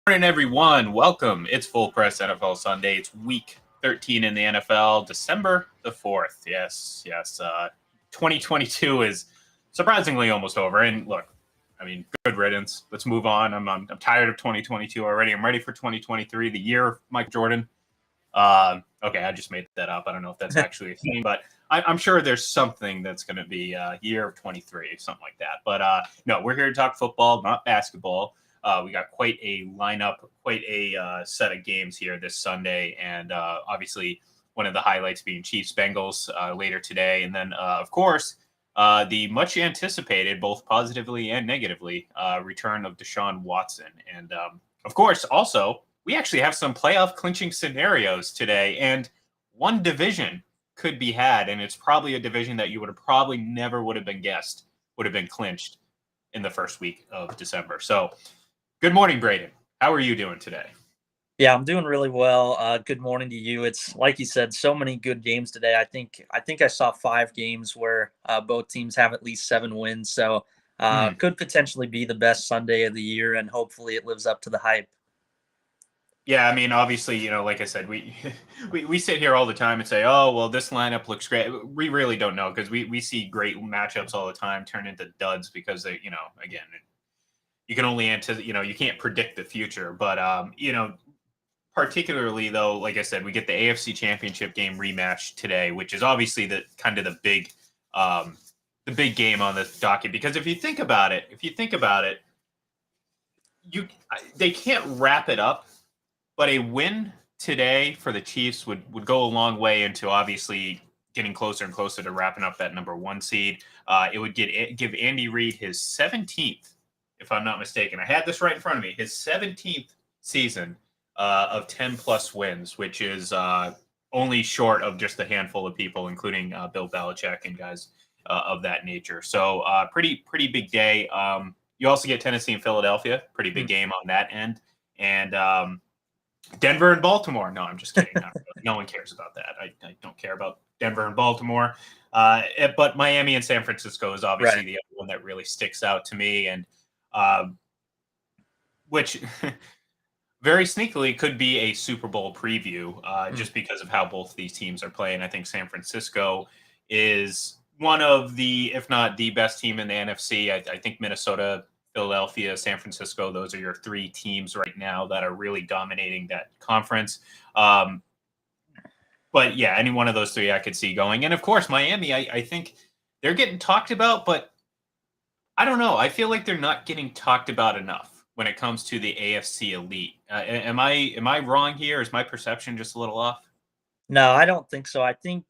Morning, everyone. Welcome. It's Full Press NFL Sunday. It's week 13 in the NFL, December the 4th. Yes. 2022 is surprisingly almost over. And look, good riddance. Let's move on. I'm tired of 2022 already. I'm ready for 2023, the year of Mike Jordan. Okay, I just made that up. I don't know if that's actually a theme, but I'm sure there's something that's going to be year of 23, something like that. But no, we're here to talk football, not basketball. We got quite a lineup, quite a set of games here this Sunday, and obviously one of the highlights being Chiefs Bengals later today, and then of course the much anticipated, both positively and negatively, return of Deshaun Watson, and of course also we actually have some playoff clinching scenarios today, and one division could be had, and it's probably a division that you would have probably never would have been guessed would have been clinched in the first week of December. So good morning, Braden. How are you doing today? Yeah, I'm doing really well. Good morning to you. It's like you said, so many good games today. I think I saw 5 games where both teams have at least 7 wins. So could potentially be the best Sunday of the year, and hopefully it lives up to the hype. Yeah, I mean, obviously, like I said, we we sit here all the time and say, "Oh, well, this lineup looks great." We really don't know because we see great matchups all the time turn into duds because they, again, you can only anticipate, you can't predict the future. But particularly though, like I said, we get the AFC Championship game rematch today, which is obviously the kind of the big game on this docket. Because if you think about it, they can't wrap it up. But a win today for the Chiefs would go a long way into obviously getting closer and closer to wrapping up that number 1 seed. It would give Andy Reid his 17th, if I'm not mistaken. I had this right in front of me. His 17th season of 10-plus wins, which is only short of just a handful of people, including Bill Belichick and guys of that nature. So pretty big day. You also get Tennessee and Philadelphia. Pretty big game on that end. And Denver and Baltimore. No, I'm just kidding. No one cares about that. I don't care about Denver and Baltimore. But Miami and San Francisco is obviously the other one that really sticks out to me, and which very sneakily could be a Super Bowl preview just because of how both these teams are playing. I think San Francisco is one of the, if not the best team in the NFC. I think Minnesota, Philadelphia, San Francisco, those are your 3 teams right now that are really dominating that conference. But yeah, any one of those 3 I could see going. And of course, Miami, I think they're getting talked about, but I don't know. I feel like they're not getting talked about enough when it comes to the AFC elite. Am I wrong here? Is my perception just a little off? No, I don't think so. I think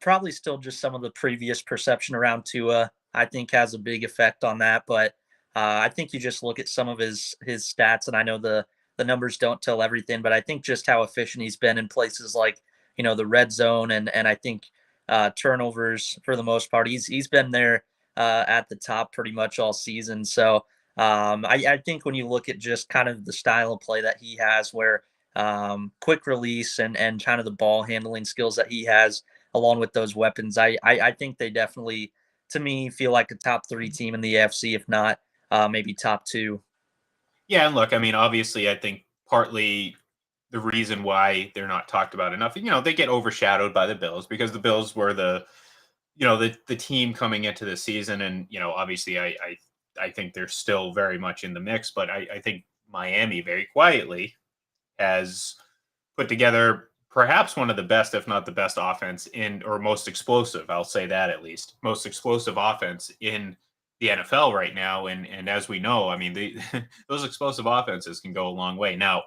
probably still just some of the previous perception around Tua, I think has a big effect on that. But I think you just look at some of his stats, and I know the numbers don't tell everything, but I think just how efficient he's been in places like the red zone, and I think turnovers for the most part. He's been there at the top pretty much all season. So I think when you look at just kind of the style of play that he has, where quick release and kind of the ball handling skills that he has, along with those weapons, I think they definitely, to me, feel like a top 3 team in the AFC, if not maybe top 2. Yeah, and look, I mean, obviously, I think partly the reason why they're not talked about enough, they get overshadowed by the Bills because the Bills were the team coming into the season, and obviously, I think they're still very much in the mix, but I think Miami very quietly has put together perhaps one of the best, if not the best offense or most explosive, I'll say that at least, most explosive offense in the NFL right now. And as we know, I mean, those explosive offenses can go a long way. Now,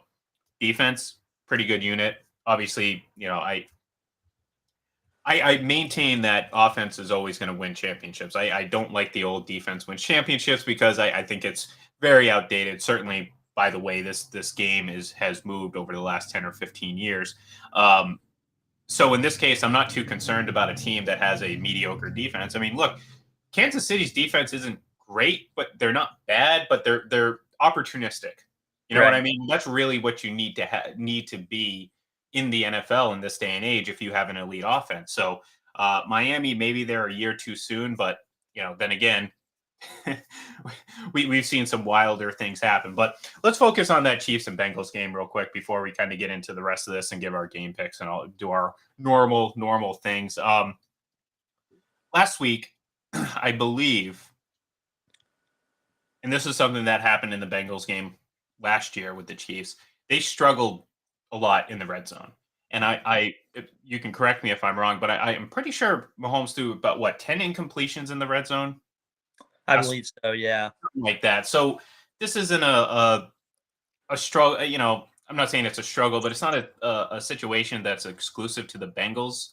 defense, pretty good unit. Obviously, I maintain that offense is always going to win championships. I don't like the old defense wins championships because I think it's very outdated. Certainly, by the way, this game has moved over the last 10 or 15 years. So in this case, I'm not too concerned about a team that has a mediocre defense. I mean, look, Kansas City's defense isn't great, but they're not bad, but they're opportunistic. You know what I mean? That's really what you need to be in the NFL in this day and age if you have an elite offense. So Miami, maybe they're a year too soon, but then again, we've seen some wilder things happen. But let's focus on that Chiefs and Bengals game real quick before we kind of get into the rest of this and give our game picks and I'll do our normal things. Last week, I believe, and this is something that happened in the Bengals game last year with the Chiefs. They struggled a lot in the red zone. And you can correct me if I'm wrong, but I am pretty sure Mahomes threw about 10 incompletions in the red zone, I believe so. Yeah. something like that. So this isn't a struggle. I'm not saying it's a struggle, but it's not a situation that's exclusive to the Bengals.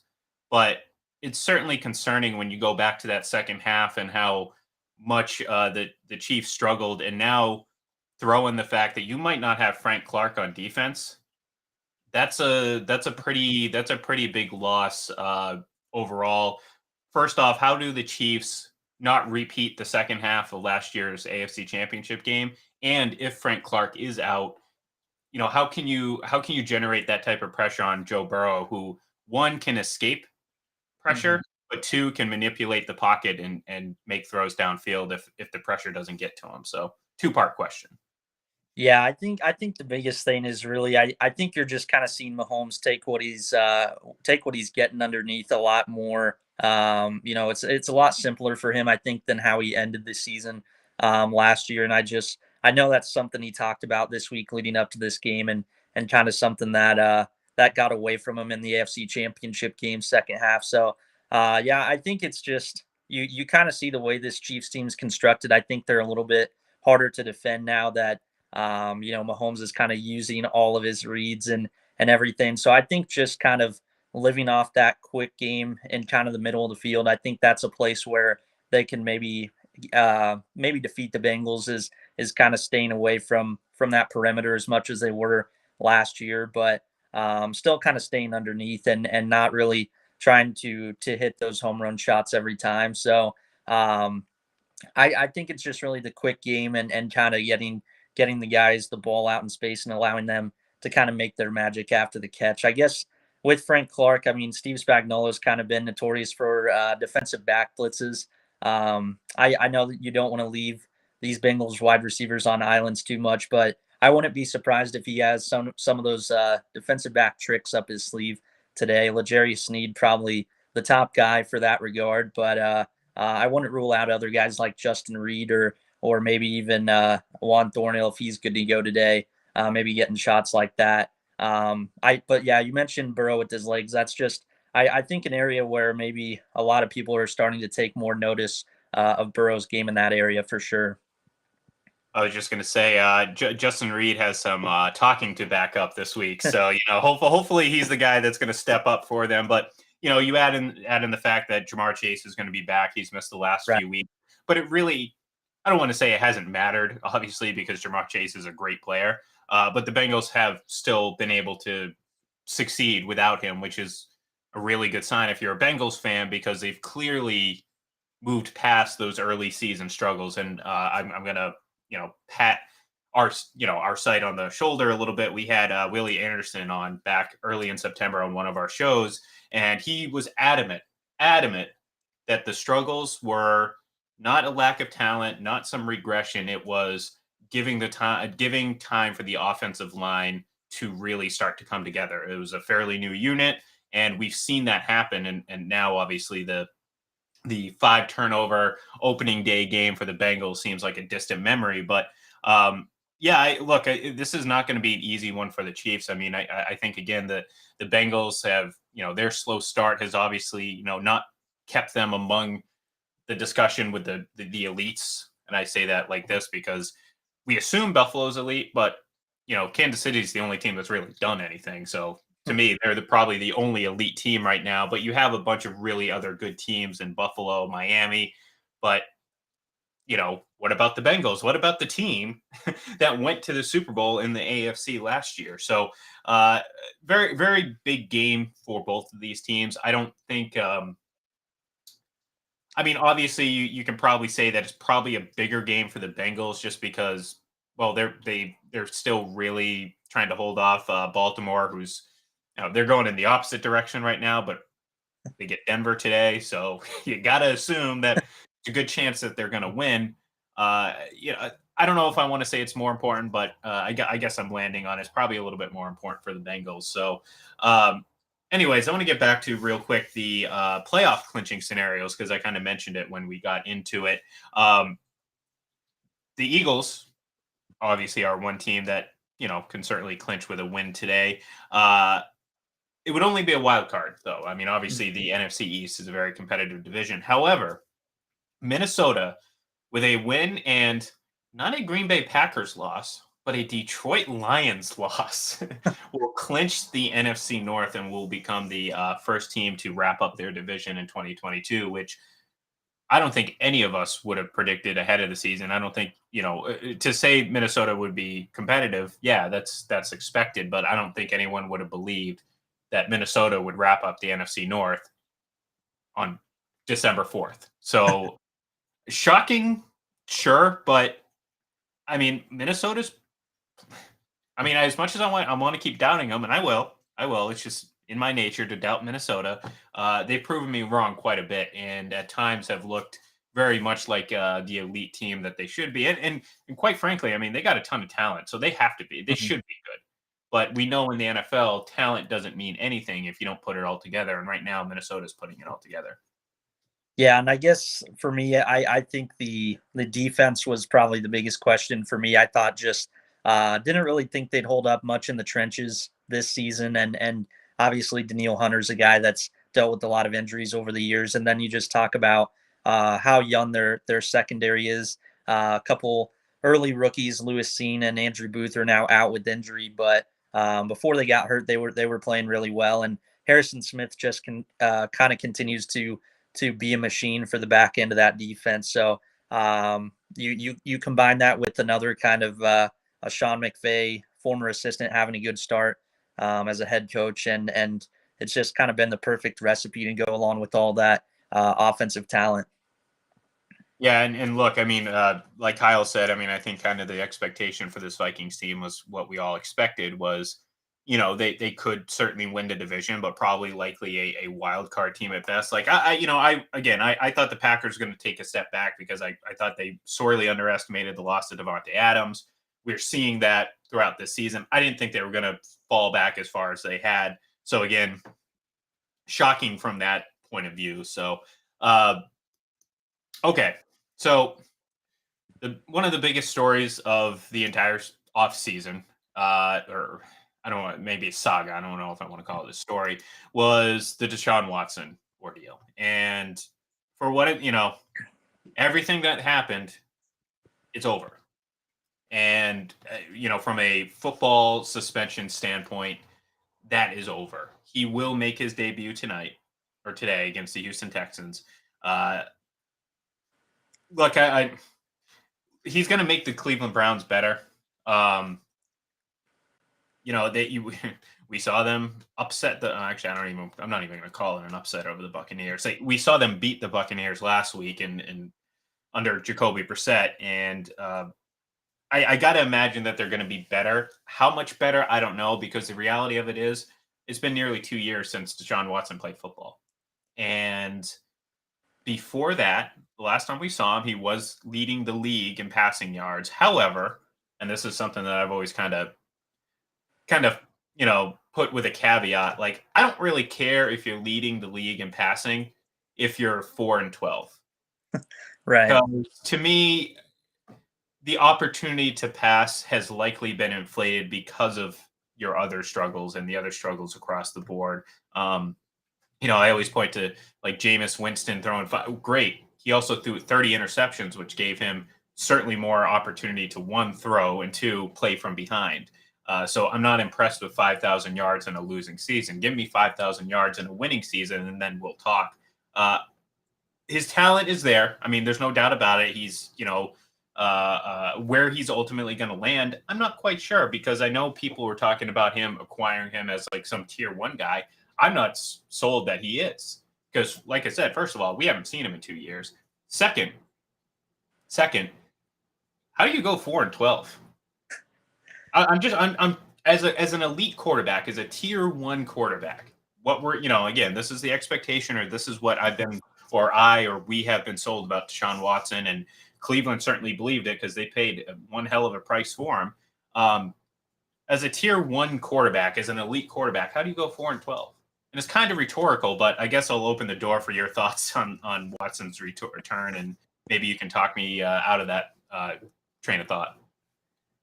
But it's certainly concerning when you go back to that second half and how much the Chiefs struggled, and now throw in the fact that you might not have Frank Clark on defense. That's a pretty big loss overall. First off, how do the Chiefs not repeat the second half of last year's AFC Championship game? And if Frank Clark is out, how can you generate that type of pressure on Joe Burrow, who one can escape pressure, but two can manipulate the pocket and make throws downfield if the pressure doesn't get to him. So two-part question. Yeah, I think the biggest thing is really I think you're just kind of seeing Mahomes take what he's getting underneath a lot more. It's a lot simpler for him, I think, than how he ended the season last year. And I know that's something he talked about this week leading up to this game, and kind of something that got away from him in the AFC Championship game second half. So yeah, I think it's just you kind of see the way this Chiefs team's constructed. I think they're a little bit harder to defend now that Mahomes is kind of using all of his reads and everything. So I think just kind of living off that quick game in kind of the middle of the field, I think that's a place where they can maybe defeat the Bengals is kind of staying away from that perimeter as much as they were last year, but still kind of staying underneath and not really trying to hit those home run shots every time. So I think it's just really the quick game and kind of getting the guys the ball out in space and allowing them to kind of make their magic after the catch. I guess with Frank Clark, I mean, Steve Spagnuolo's kind of been notorious for defensive back blitzes. I know that you don't want to leave these Bengals wide receivers on islands too much, but I wouldn't be surprised if he has some of those defensive back tricks up his sleeve today. L'Jarius Sneed probably the top guy for that regard, but I wouldn't rule out other guys like Justin Reed or maybe even Juan Thornhill if he's good to go today. Maybe getting shots like that. But yeah, you mentioned Burrow with his legs. That's just I think an area where maybe a lot of people are starting to take more notice of Burrow's game in that area for sure. I was just going to say, Justin Reed has some talking to back up this week. So, hopefully he's the guy that's going to step up for them. But, you add in the fact that Jamar Chase is going to be back. He's missed the last few weeks. But it really, I don't want to say it hasn't mattered, obviously, because Jamar Chase is a great player. But the Bengals have still been able to succeed without him, which is a really good sign if you're a Bengals fan, because they've clearly moved past those early season struggles. And I'm going to, pat our site on the shoulder a little bit. We had Willie Anderson on back early in September on one of our shows, and he was adamant that the struggles were not a lack of talent, not some regression. It was giving time for the offensive line to really start to come together. It was a fairly new unit, and we've seen that happen. And now, obviously, the 5 turnover opening day game for the Bengals seems like a distant memory. But this is not going to be an easy one for the Chiefs. I mean, I think, again, the Bengals have, their slow start has obviously, not kept them among the discussion with the elites. And I say that like this because we assume Buffalo's elite, but, Kansas City is the only team that's really done anything. So to me, they're probably the only elite team right now, but you have a bunch of really other good teams in Buffalo, Miami. But, what about the Bengals? What about the team that went to the Super Bowl in the AFC last year? So very, very big game for both of these teams. I don't think obviously you can probably say that it's probably a bigger game for the Bengals just because, well, they're still really trying to hold off Baltimore, who's they're going in the opposite direction right now, but they get Denver today. So you got to assume that it's a good chance that they're going to win. I don't know if I want to say it's more important, but I guess I'm landing on it's probably a little bit more important for the Bengals. So, anyways, I want to get back to real quick the playoff clinching scenarios because I kind of mentioned it when we got into it. The Eagles obviously are one team that can certainly clinch with a win today. It would only be a wild card, though. I mean, obviously, the NFC East is a very competitive division. However, Minnesota, with a win and not a Green Bay Packers loss, but a Detroit Lions loss, will clinch the NFC North and will become the first team to wrap up their division in 2022, which I don't think any of us would have predicted ahead of the season. I don't think, to say Minnesota would be competitive, yeah, that's expected, but I don't think anyone would have believed that Minnesota would wrap up the NFC North on December 4th. So shocking, sure, but I mean, as much as I want to keep doubting them, and I will. It's just in my nature to doubt Minnesota. They've proven me wrong quite a bit, and at times have looked very much like the elite team that they should be. And quite frankly, I mean, they got a ton of talent, so they have to be. They should be good. But we know in the NFL, talent doesn't mean anything if you don't put it all together. And right now, Minnesota's putting it all together. Yeah, and I guess for me, I think the defense was probably the biggest question for me. I thought just didn't really think they'd hold up much in the trenches this season, and obviously Daniil Hunter's a guy that's dealt with a lot of injuries over the years. And then you just talk about how young their secondary is. A couple early rookies, Lewis Cine and Andrew Booth, are now out with injury, but before they got hurt, they were playing really well. And Harrison Smith just kind of continues to be a machine for the back end of that defense. So you combine that with another kind of a Sean McVay, former assistant, having a good start as a head coach, and it's just kind of been the perfect recipe to go along with all that offensive talent. Yeah, and look, I mean, like Kyle said, I mean, I think kind of the expectation for this Vikings team was what we all expected was, they could certainly win the division, but probably likely a wild card team at best. Like I thought the Packers were going to take a step back because I thought they sorely underestimated the loss of Devontae Adams. We're seeing that throughout this season. I didn't think they were going to fall back as far as they had. So again, shocking from that point of view. So, okay. So one of the biggest stories of the entire offseason, or I don't know, maybe a saga, I don't know if I want to call it a story, was the Deshaun Watson ordeal. And for what everything that happened, it's over. And, from a football suspension standpoint, that is over. He will make his debut today against the Houston Texans. Look, he's going to make the Cleveland Browns better. We saw them upset I'm not even going to call it an upset over the Buccaneers. We saw them beat the Buccaneers last week and under Jacoby Brissett. And I got to imagine that they're going to be better. How much better? I don't know, because the reality of it is it's been nearly 2 years since Deshaun Watson played football. And before that, the last time we saw him, he was leading the league in passing yards. However, and this is something that I've always kind of, put with a caveat, like, I don't really care if you're leading the league in passing if you're 4-12. Right. To me, the opportunity to pass has likely been inflated because of your other struggles and the other struggles across the board. I always point to like Jameis Winston throwing great. He also threw 30 interceptions, which gave him certainly more opportunity to, one, throw, and two, play from behind. So I'm not impressed with 5,000 yards in a losing season. Give me 5,000 yards in a winning season, and then we'll talk. His talent is there. I mean, there's no doubt about it. He's, where he's ultimately going to land, I'm not quite sure, because I know people were talking about him acquiring him as like some tier 1 guy. I'm not sold that he is, because, like I said, first of all, we haven't seen him in 2 years. Second, how do you go 4-12? I'm as an elite quarterback, as a tier 1 quarterback. What we're, again, this is the expectation, or this is what I've been or we have been sold about Deshaun Watson, and Cleveland certainly believed it because they paid one hell of a price for him. As a tier 1 quarterback, as an elite quarterback, how do you go 4-12? And it's kind of rhetorical, but I guess I'll open the door for your thoughts on Watson's return, and maybe you can talk me out of that train of thought.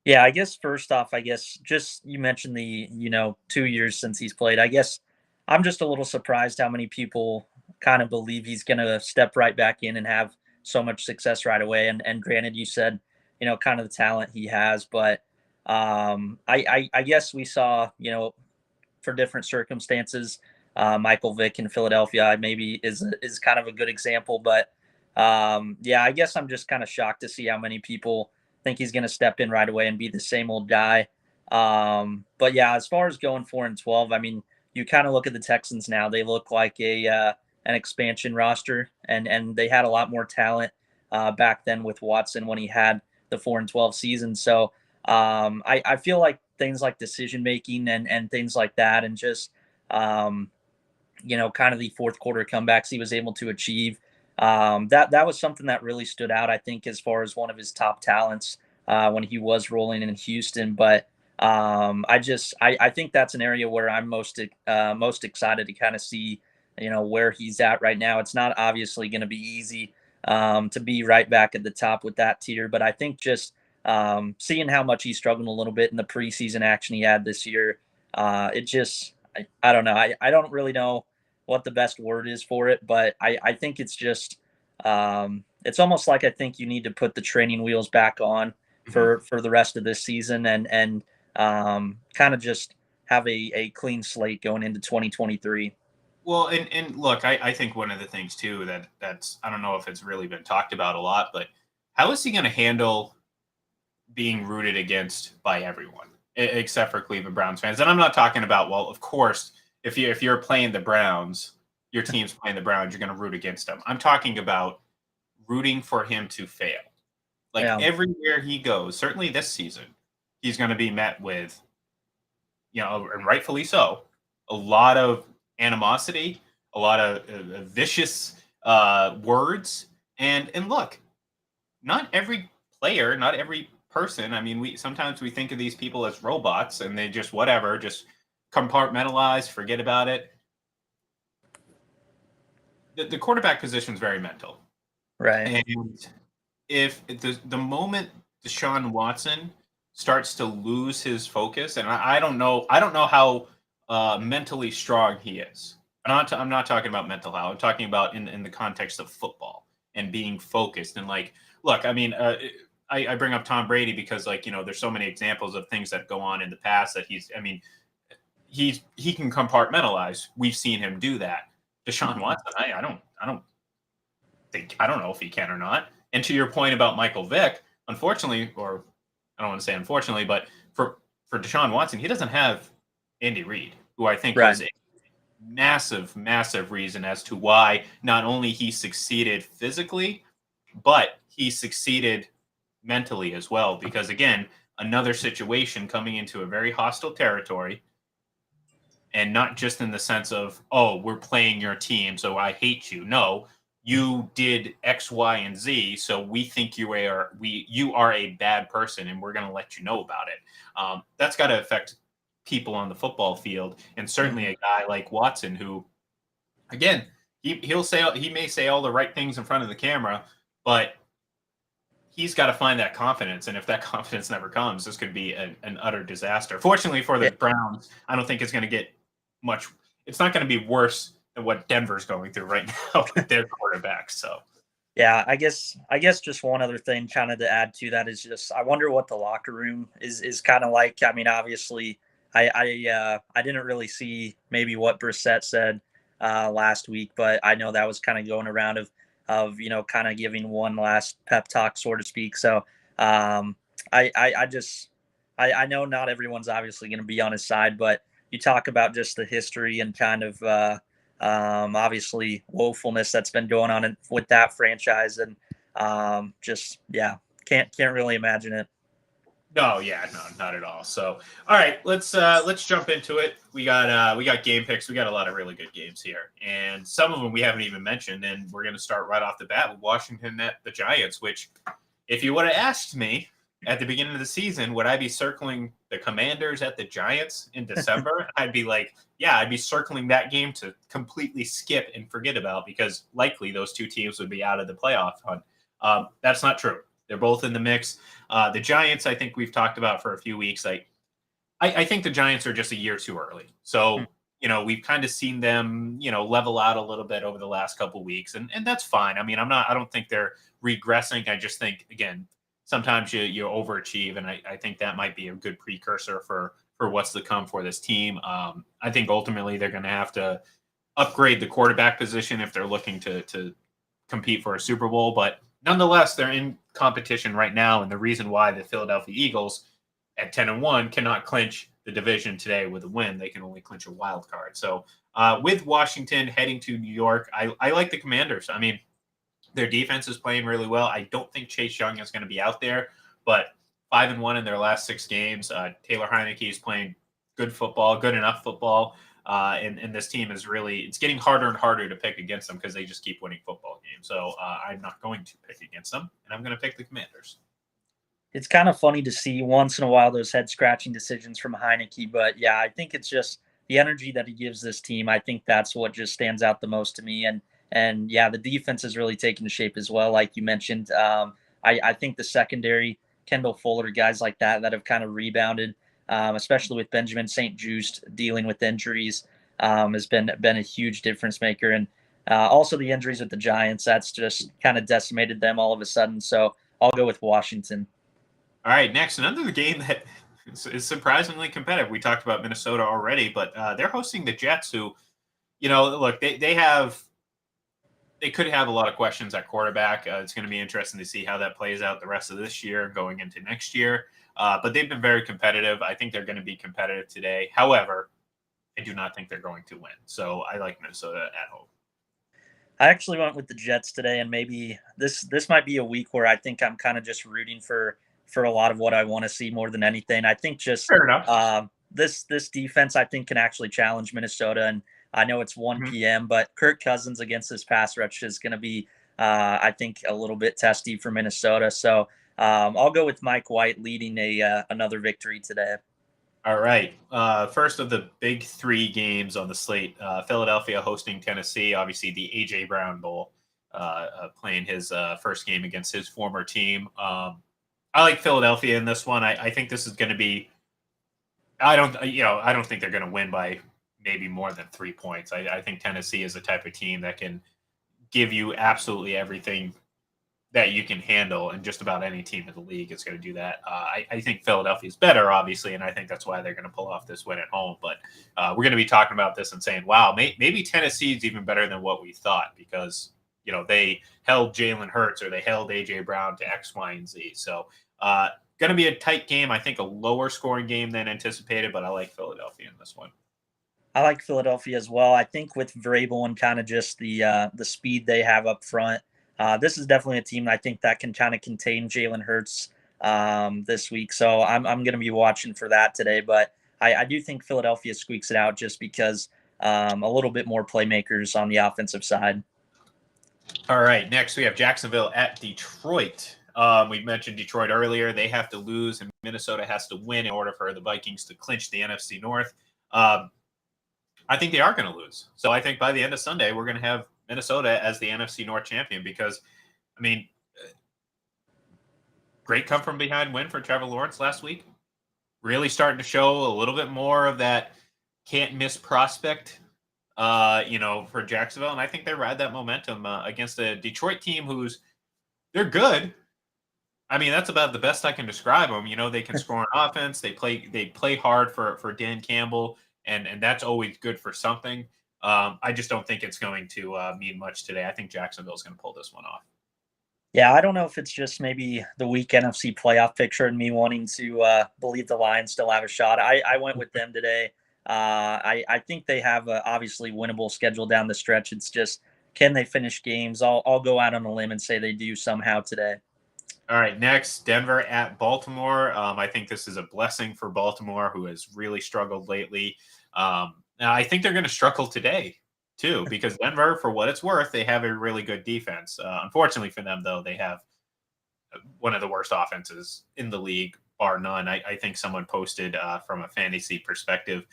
Yeah, I guess first off, just you mentioned the 2 years since he's played. I guess I'm just a little surprised how many people kind of believe he's going to step right back in and have so much success right away. And granted, you said kind of the talent he has, but I guess we saw for different circumstances. Michael Vick in Philadelphia maybe is kind of a good example, but yeah, I guess I'm just kind of shocked to see how many people think he's going to step in right away and be the same old guy. But yeah, as far as going 4-12, I mean, you kind of look at the Texans now; they look like an expansion roster, and they had a lot more talent back then with Watson when he had the 4-12 season. So I feel like things like decision making and things like that, and just kind of the fourth quarter comebacks he was able to achieve. That was something that really stood out, I think, as far as one of his top talents when he was rolling in Houston. But I think that's an area where I'm most excited to kind of see, where he's at right now. It's not obviously going to be easy to be right back at the top with that tier, but I think just seeing how much he struggled a little bit in the preseason action he had this year, it just, I don't know. I don't really know what the best word is for it, but I think it's just it's almost like I think you need to put the training wheels back on for the rest of this season and kind of just have a clean slate going into 2023. Well, and look, I think one of the things too that's I don't know if it's really been talked about a lot, but how is he going to handle being rooted against by everyone except for Cleveland Browns fans? And I'm not talking about, well, of course, if you're playing the Browns, your team's playing the Browns, you're going to root against them. I'm talking about rooting for him to fail. Like everywhere he goes, certainly this season, he's going to be met with, and rightfully so, a lot of animosity, a lot of vicious words. And look, not every player, not every person. I mean, sometimes we think of these people as robots and they just whatever, just compartmentalize, forget about it. The quarterback position is very mental. Right. And if the moment Deshaun Watson starts to lose his focus, and I don't know how mentally strong he is. I'm not talking about mental health. I'm talking about in the context of football and being focused. And like, look, I mean, I bring up Tom Brady because there's so many examples of things that go on in the past that he can compartmentalize. We've seen him do that. Deshaun Watson, I don't know if he can or not. And to your point about Michael Vick, unfortunately, or I don't want to say unfortunately, but for Deshaun Watson, he doesn't have Andy Reid, who I think was a massive, massive reason as to why not only he succeeded physically, but he succeeded mentally as well. Because again, another situation coming into a very hostile territory, and not just in the sense of, oh, we're playing your team, so I hate you. No, you did X, Y, and Z, so we think you are a bad person, and we're going to let you know about it. That's got to affect people on the football field, and certainly a guy like Watson, who, again, he may say all the right things in front of the camera, but he's got to find that confidence, and if that confidence never comes, this could be an utter disaster. Fortunately for the Browns, I don't think it's going to get much. It's not going to be worse than what Denver's going through right now with their quarterback. So, yeah, I guess just one other thing kind of to add to that is just I wonder what the locker room is kind of like. I mean, obviously, I didn't really see maybe what Brissett said last week, but I know that was kind of going around of kind of giving one last pep talk, so to speak. So I know not everyone's obviously going to be on his side, but you talk about just the history and kind of obviously woefulness that's been going on with that franchise, and can't really imagine it. No, yeah, no, not at all. So, all right, let's jump into it. We got game picks. We got a lot of really good games here, and some of them we haven't even mentioned. And we're going to start right off the bat with Washington at the Giants. Which, if you would have asked me at the beginning of the season, would I be circling the Commanders at the Giants in December? I'd be like, yeah, I'd be circling that game to completely skip and forget about because likely those two teams would be out of the playoff hunt. That's not true. They're both in the mix. The Giants, I think we've talked about for a few weeks. I think the Giants are just a year too early. So, we've kind of seen them, level out a little bit over the last couple of weeks, and that's fine. I mean, I don't think they're regressing. I just think, again, sometimes you overachieve, and I think that might be a good precursor for what's to come for this team. I think ultimately they're going to have to upgrade the quarterback position if they're looking to compete for a Super Bowl, but nonetheless, they're in competition right now, and the reason why the Philadelphia Eagles at 10-1 cannot clinch the division today with a win, they can only clinch a wild card. So, with Washington heading to New York, I like the Commanders. I mean, their defense is playing really well. I don't think Chase Young is going to be out there, but 5-1 in their last 6 games. Taylor Heineke is playing good football, good enough football. And this team is it's getting harder and harder to pick against them because they just keep winning football games. So I'm not going to pick against them, and I'm going to pick the Commanders. It's kind of funny to see once in a while those head scratching decisions from Heineke, but yeah, I think it's just the energy that he gives this team. I think that's what just stands out the most to me. And yeah, the defense is really taking shape as well, like you mentioned. I think the secondary, Kendall Fuller, guys like that have kind of rebounded, especially with Benjamin St-Juste dealing with injuries, has been a huge difference maker. And also the injuries with the Giants, that's just kind of decimated them all of a sudden. So I'll go with Washington. All right, next, another game that is surprisingly competitive. We talked about Minnesota already, but they're hosting the Jets, who, look, they could have a lot of questions at quarterback. It's going to be interesting to see how that plays out the rest of this year going into next year. But they've been very competitive. I think they're going to be competitive today. However, I do not think they're going to win. So I like Minnesota at home. I actually went with the Jets today, and maybe this might be a week where I think I'm kind of just rooting for a lot of what I want to see more than anything. I think just Fair enough. This defense I think can actually challenge Minnesota, and I know it's 1 p.m., but Kirk Cousins against this pass rush is going to be I think a little bit testy for Minnesota. So I'll go with Mike White leading another victory today. All right. First of the big 3 games on the slate, Philadelphia hosting Tennessee, obviously the A.J. Brown Bowl, playing his first game against his former team. I like Philadelphia in this one. I think this is going to be – I don't think they're going to win by maybe more than 3 points. I think Tennessee is the type of team that can give you absolutely everything that you can handle, and just about any team in the league is going to do that. I think Philadelphia is better, obviously, and I think that's why they're going to pull off this win at home. But we're going to be talking about this and saying, wow, maybe Tennessee is even better than what we thought because, they held Jalen Hurts or they held A.J. Brown to X, Y, and Z. So going to be a tight game. I think a lower scoring game than anticipated, but I like Philadelphia in this one. I like Philadelphia as well. I think with Vrabel and kind of just the speed they have up front, this is definitely a team I think that can kind of contain Jalen Hurts this week. So I'm going to be watching for that today. But I do think Philadelphia squeaks it out just because a little bit more playmakers on the offensive side. All right. Next, we have Jacksonville at Detroit. We mentioned Detroit earlier. They have to lose, and Minnesota has to win in order for the Vikings to clinch the NFC North. I think they are going to lose. So I think by the end of Sunday, we're going to have Minnesota as the NFC North champion because, I mean, great come from behind win for Trevor Lawrence last week. Really starting to show a little bit more of that can't miss prospect, for Jacksonville. And I think they ride that momentum against a Detroit team they're good. I mean, that's about the best I can describe them. They can score on offense. They play hard for Dan Campbell. And that's always good for something. I just don't think it's going to mean much today. I think Jacksonville's going to pull this one off. Yeah, I don't know if it's just maybe the weak NFC playoff picture and me wanting to believe the Lions still have a shot. I went with them today. I think they have a obviously winnable schedule down the stretch. It's just, can they finish games? I'll go out on a limb and say they do somehow today. All right, next, Denver at Baltimore. I think this is a blessing for Baltimore, who has really struggled lately. Now I think they're going to struggle today, too, because Denver, for what it's worth, they have a really good defense. Unfortunately for them, though, they have one of the worst offenses in the league, bar none. I think someone posted from a fantasy perspective,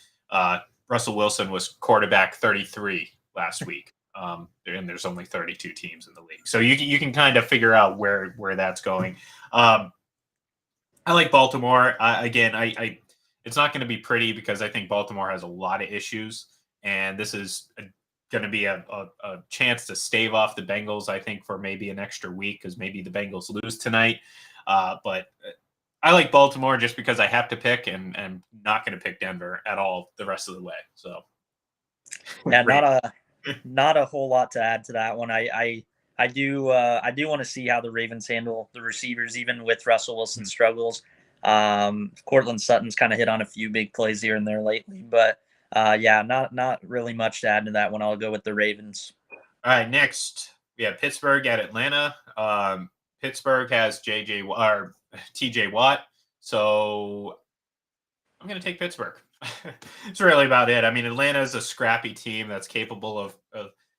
Russell Wilson was quarterback 33 last week. And there's only 32 teams in the league, so you can kind of figure out where that's going. I like Baltimore. I it's not going to be pretty because I think Baltimore has a lot of issues, and this is going to be a chance to stave off the Bengals. I think for maybe an extra week because maybe the Bengals lose tonight. But I like Baltimore just because I have to pick, and not going to pick Denver at all the rest of the way. So yeah, not a whole lot to add to that one. I do want to see how the Ravens handle the receivers, even with Russell Wilson's struggles. Cortland Sutton's kind of hit on a few big plays here and there lately, but yeah, not really much to add to that one. I'll go with the Ravens. All right, next we have Pittsburgh at Atlanta. Pittsburgh has TJ Watt, so I'm going to take Pittsburgh. It's really about it. I mean, Atlanta is a scrappy team that's capable of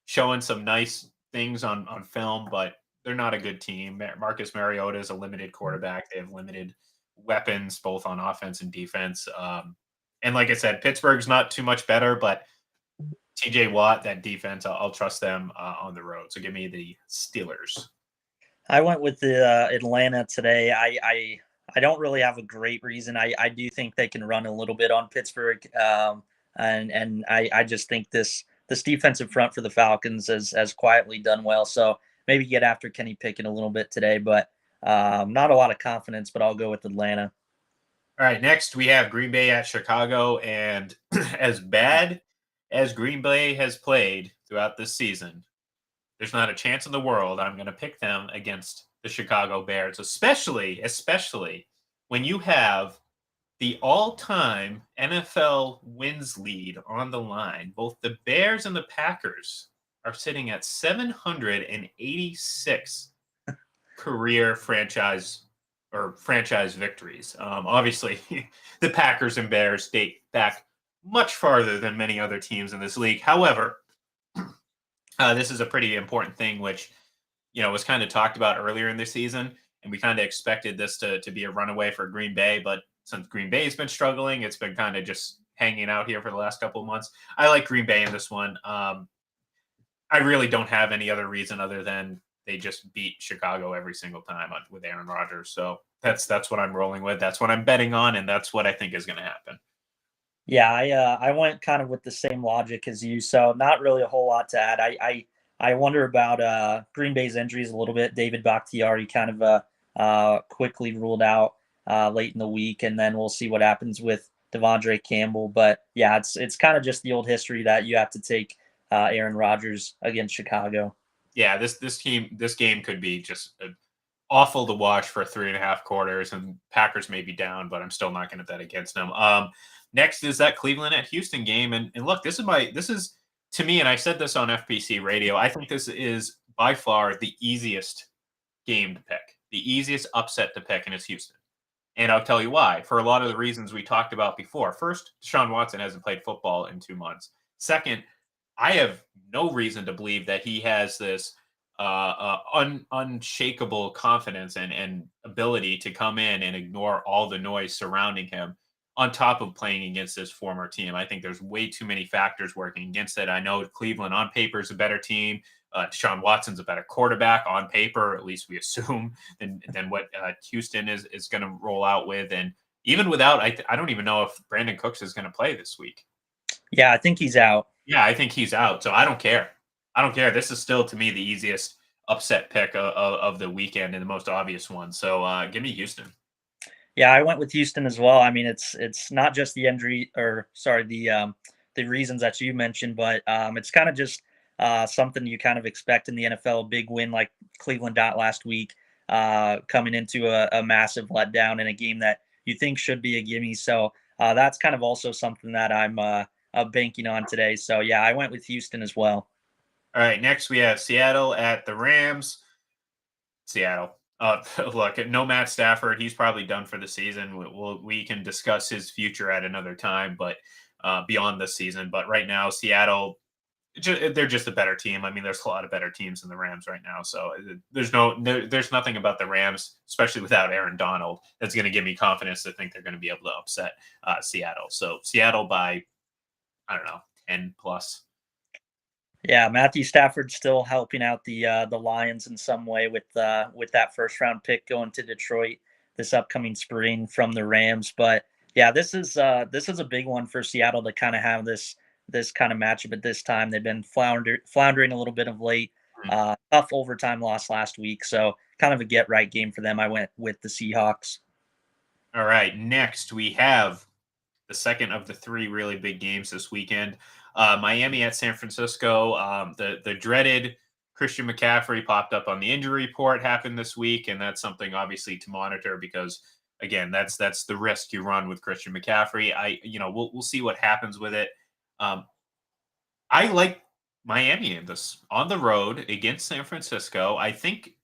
showing some nice things on film, but they're not a good team. Marcus Mariota is a limited quarterback. They have limited weapons, both on offense and defense. And like I said, Pittsburgh's not too much better, but TJ Watt, that defense, I'll trust them on the road. So give me the Steelers. I went with the Atlanta today. I don't really have a great reason. I do think they can run a little bit on Pittsburgh, and I just think this defensive front for the Falcons has quietly done well. So maybe get after Kenny Pickett a little bit today, but not a lot of confidence. But I'll go with Atlanta. All right, next we have Green Bay at Chicago, and as bad as Green Bay has played throughout this season, there's not a chance in the world I'm going to pick them against the Chicago Bears, especially when you have the all-time NFL wins lead on the line. Both the Bears and the Packers are sitting at 786 career franchise victories. Obviously, the Packers and Bears date back much farther than many other teams in this league. However, this is a pretty important thing, which was kind of talked about earlier in the season, and we kind of expected this to be a runaway for Green Bay. But since Green Bay's been struggling, it's been kind of just hanging out here for the last couple of months. I like Green Bay in this one. I really don't have any other reason other than they just beat Chicago every single time with Aaron Rodgers. So that's what I'm rolling with. That's what I'm betting on, and that's what I think is going to happen. Yeah, I went kind of with the same logic as you, so not really a whole lot to add. I wonder about Green Bay's injuries a little bit. David Bakhtiari kind of quickly ruled out late in the week, and then we'll see what happens with Devondre Campbell. But yeah, it's kind of just the old history that you have to take Aaron Rodgers against Chicago. Yeah, this game could be just awful to watch for 3.5 quarters, and Packers may be down, but I'm still not going to bet against them. Next is that Cleveland at Houston game, and look, this is to me, and I said this on FPC Radio, I think this is by far the easiest game to pick, the easiest upset to pick, and it's Houston. And I'll tell you why. For a lot of the reasons we talked about before. First, Deshaun Watson hasn't played football in 2 months. Second, I have no reason to believe that he has this unshakable confidence and ability to come in and ignore all the noise surrounding him, on top of playing against this former team. I think there's way too many factors working against it. I know Cleveland on paper is a better team. Deshaun Watson's a better quarterback on paper, at least we assume, than what Houston is going to roll out with. And even without, I don't even know if Brandon Cooks is going to play this week. Yeah, I think he's out. Yeah, I think he's out. So I don't care. This is still, to me, the easiest upset pick of the weekend and the most obvious one. So give me Houston. Yeah, I went with Houston as well. I mean, it's not just the injury, the reasons that you mentioned, but it's kind of just something you kind of expect in the NFL. A big win like Cleveland got last week, coming into a massive letdown in a game that you think should be a gimme. So that's kind of also something that I'm banking on today. So yeah, I went with Houston as well. All right, next we have Seattle at the Rams. Seattle. Look, no Matt Stafford. He's probably done for the season. We can discuss his future at another time, but beyond this season. But right now, Seattle, they're just a better team. I mean, there's a lot of better teams than the Rams right now. So there's nothing about the Rams, especially without Aaron Donald, that's going to give me confidence to think they're going to be able to upset Seattle. So Seattle by, I don't know, 10 plus. Yeah, Matthew Stafford still helping out the Lions in some way with that first round pick going to Detroit this upcoming spring from the Rams. But yeah, this is a big one for Seattle to kind of have this kind of matchup at this time. They've been floundering a little bit of late. Tough overtime loss last week, so kind of a get right game for them. I went with the Seahawks. All right, next we have the second of the three really big games this weekend. Miami at San Francisco. The dreaded Christian McCaffrey popped up on the injury report, happened this week, and that's something obviously to monitor because again, that's the risk you run with Christian McCaffrey. We'll see what happens with it. I like Miami in this on the road against San Francisco. I think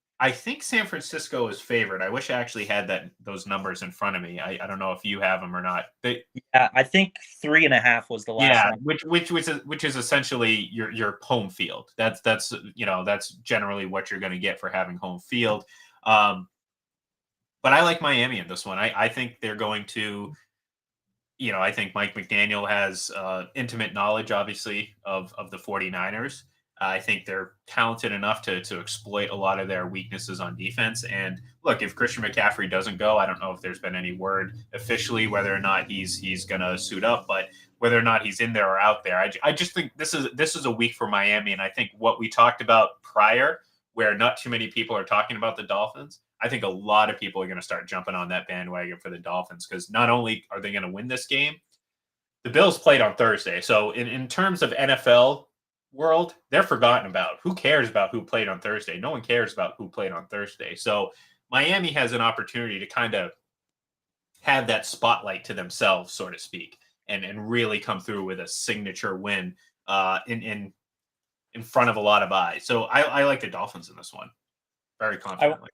San Francisco is favored. I wish I actually had those numbers in front of me. I don't know if you have them or not. Yeah, I think 3.5 was the last Yeah, number. which is essentially your home field. That's generally what you're going to get for having home field. But I like Miami in this one. I think they're going to. I think Mike McDaniel has intimate knowledge, obviously, of the 49ers. I think they're talented enough to exploit a lot of their weaknesses on defense. And look, if Christian McCaffrey doesn't go, I don't know if there's been any word officially whether or not he's going to suit up, but whether or not he's in there or out there, I just think this is a week for Miami. And I think what we talked about prior, where not too many people are talking about the Dolphins, I think a lot of people are going to start jumping on that bandwagon for the Dolphins because not only are they going to win this game, the Bills played on Thursday. So in terms of NFL world, they're forgotten about. Who cares about who played on Thursday? No one cares about who played on Thursday. So Miami has an opportunity to kind of have that spotlight to themselves, so to speak, and really come through with a signature win in front of a lot of eyes. So I like the Dolphins in this one very confidently.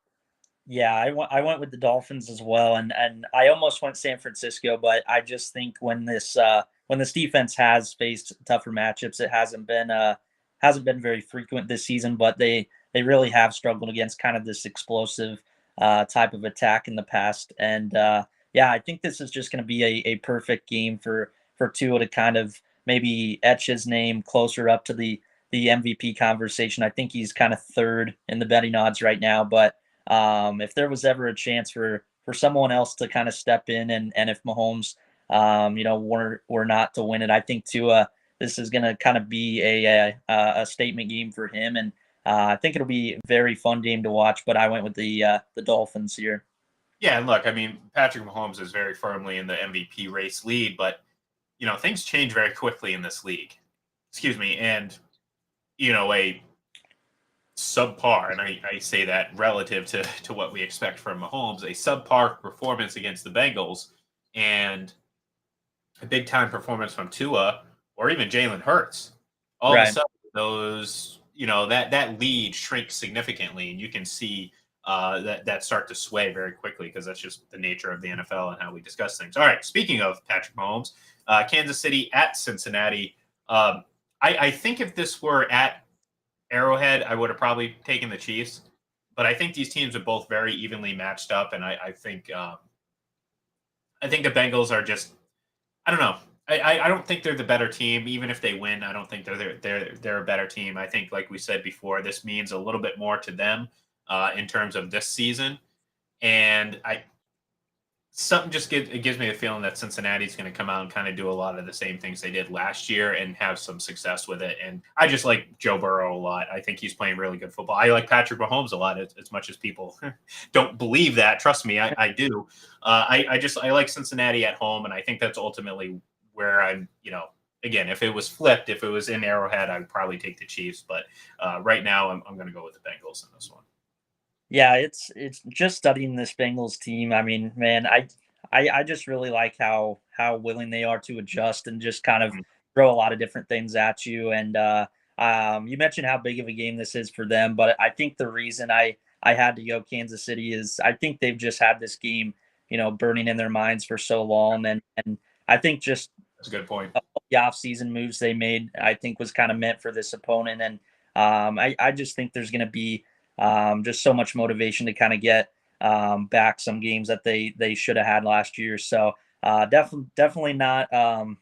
Yeah, I went with the Dolphins as well, and I almost went San Francisco, but I just think when this defense has faced tougher matchups, it hasn't been very frequent this season, but they really have struggled against kind of this explosive type of attack in the past, and yeah, I think this is just going to be a perfect game for Tua to kind of maybe etch his name closer up to the MVP conversation. I think he's kind of third in the betting odds right now, but if there was ever a chance for someone else to kind of step in and if Mahomes, were not to win it, I think Tua, this is going to kind of be a statement game for him. And I think it'll be a very fun game to watch, but I went with the Dolphins here. Yeah. And look, I mean, Patrick Mahomes is very firmly in the MVP race lead, but things change very quickly in this league. Excuse me. And, a subpar, and I say that relative to what we expect from Mahomes, a subpar performance against the Bengals and a big time performance from Tua or even Jalen Hurts, all of a sudden those that lead shrinks significantly, and you can see that start to sway very quickly because that's just the nature of the NFL and how we discuss things. All right, speaking of Patrick Mahomes, Kansas City at Cincinnati. I think if this were at Arrowhead, I would have probably taken the Chiefs, but I think these teams are both very evenly matched up, and I think the Bengals are just, I don't know. I don't think they're the better team. Even if they win, I don't think they're a better team. I think, like we said before, this means a little bit more to them in terms of this season, and something just gives me the feeling that Cincinnati's going to come out and kind of do a lot of the same things they did last year and have some success with it. And I just like Joe Burrow a lot. I think he's playing really good football. I like Patrick Mahomes a lot, as much as people don't believe that. Trust me, I do. I like Cincinnati at home, and I think that's ultimately where I'm, again, if it was flipped, if it was in Arrowhead, I'd probably take the Chiefs. But right now, I'm going to go with the Bengals in this one. Yeah, it's just studying this Bengals team. I mean, man, I just really like how willing they are to adjust and just kind of throw a lot of different things at you. And you mentioned how big of a game this is for them, but I think the reason I I had to go Kansas City. Is I think they've just had this game, burning in their minds for so long, and I think just That's a good point. the offseason moves they made, I think was kind of meant for this opponent. And I just think there's going to be just so much motivation to kind of get back some games that they should have had last year. So definitely not going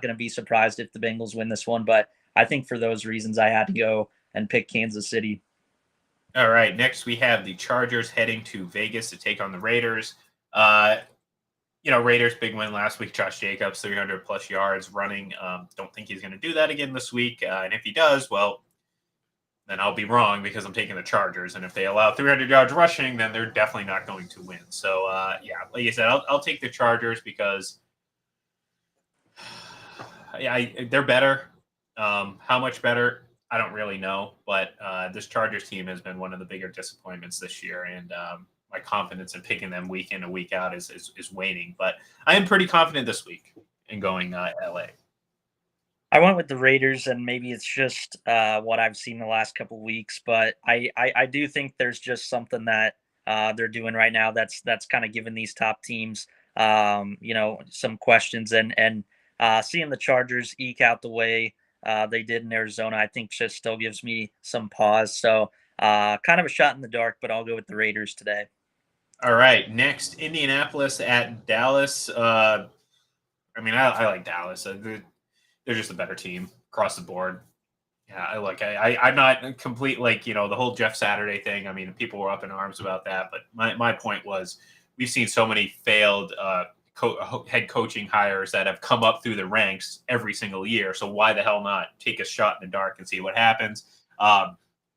to be surprised if the Bengals win this one. But I think for those reasons, I had to go and pick Kansas City. All right. Next, we have the Chargers heading to Vegas to take on the Raiders. Raiders big win last week. Josh Jacobs, 300 plus yards running. Don't think he's going to do that again this week. And if he does, well, then I'll be wrong because I'm taking the Chargers. And if they allow 300 yards rushing, then they're definitely not going to win. So, like I said, I'll take the Chargers because they're better. How much better? I don't really know. But this Chargers team has been one of the bigger disappointments this year. And my confidence in picking them week in and week out is waning. But I am pretty confident this week in going LA. I went with the Raiders, and maybe it's just what I've seen the last couple of weeks, but I do think there's just something that they're doing right now that's kind of giving these top teams some questions, and seeing the Chargers eke out the way they did in Arizona, I think just still gives me some pause. So kind of a shot in the dark, but I'll go with the Raiders today. All right, next, Indianapolis at Dallas. I like Dallas. They're just a better team across the board. Yeah, I'm not complete, the whole Jeff Saturday thing. I mean, people were up in arms about that, but my point was we've seen so many failed head coaching hires that have come up through the ranks every single year. So why the hell not take a shot in the dark and see what happens?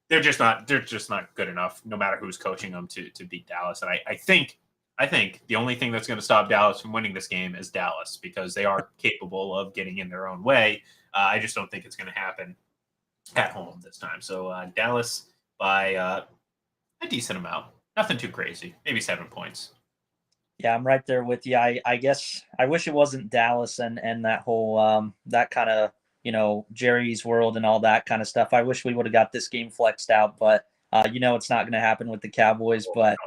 They're just not good enough, no matter who's coaching them, to beat Dallas. And I think the only thing that's going to stop Dallas from winning this game is Dallas, because they are capable of getting in their own way. I just don't think it's going to happen at home this time. So Dallas by a decent amount, nothing too crazy, maybe 7 points. Yeah, I'm right there with you. I guess I wish it wasn't Dallas and that whole that kind of Jerry's world and all that kind of stuff. I wish we would have got this game flexed out, but it's not going to happen with the Cowboys. But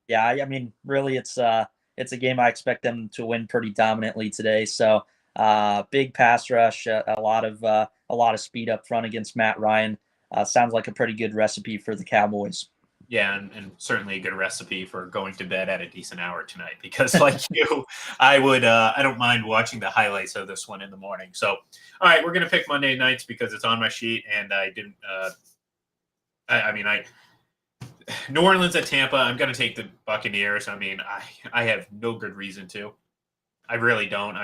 yeah, I mean, really, it's a game I expect them to win pretty dominantly today. So big pass rush, a lot of speed up front against Matt Ryan. Sounds like a pretty good recipe for the Cowboys. Yeah, and certainly a good recipe for going to bed at a decent hour tonight, because like you, I don't mind watching the highlights of this one in the morning. So, all right, we're going to pick Monday nights because it's on my sheet, and I didn't New Orleans at Tampa, I'm going to take the Buccaneers. I mean, I have no good reason to. I really don't.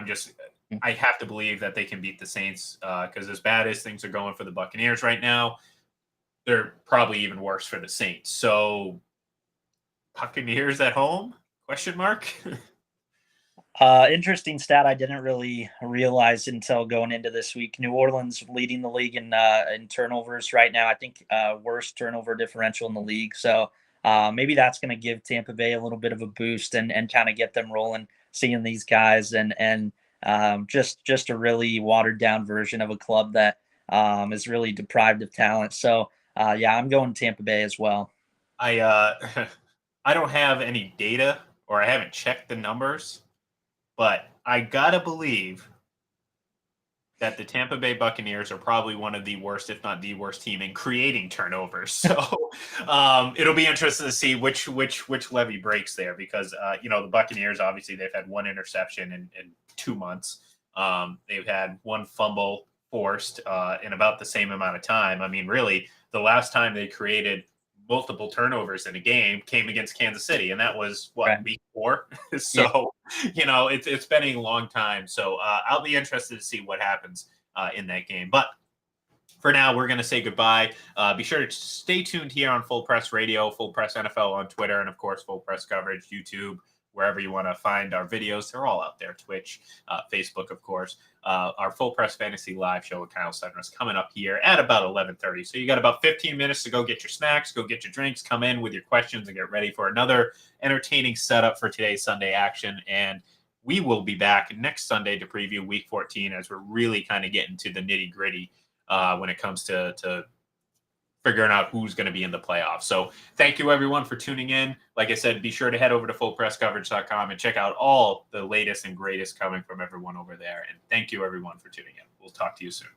I have to believe that they can beat the Saints because as bad as things are going for the Buccaneers right now, they're probably even worse for the Saints. So Buccaneers at home? Question mark. Interesting stat I didn't really realize until going into this week. New Orleans leading the league in turnovers right now. I think worst turnover differential in the league. So maybe that's going to give Tampa Bay a little bit of a boost and kind of get them rolling. Seeing these guys and just a really watered down version of a club that is really deprived of talent. So yeah, I'm going Tampa Bay as well. I don't have any data, or I haven't checked the numbers, but I gotta believe that the Tampa Bay Buccaneers are probably one of the worst, if not the worst team in creating turnovers. So it'll be interesting to see which levy breaks there, because the Buccaneers, obviously they've had one interception in 2 months. They've had one fumble forced in about the same amount of time. I mean, really, the last time they created multiple turnovers in a game came against Kansas City, and that was Right. week 4. So, it's been a long time. So I'll be interested to see what happens in that game. But for now, we're going to say goodbye. Be sure to stay tuned here on Full Press Radio, Full Press NFL on Twitter, and of course, Full Press Coverage, YouTube, wherever you want to find our videos. They're all out there. Twitch, Facebook, of course. Our Full Press Fantasy Live show with Kyle Sutton is coming up here at about 11:30. So you got about 15 minutes to go get your snacks, go get your drinks, come in with your questions, and get ready for another entertaining setup for today's Sunday action. And we will be back next Sunday to preview Week 14 as we're really kind of getting to the nitty-gritty when it comes to figuring out who's going to be in the playoffs. So thank you everyone for tuning in. Like I said, be sure to head over to fullpresscoverage.com and check out all the latest and greatest coming from everyone over there. And thank you everyone for tuning in. We'll talk to you soon.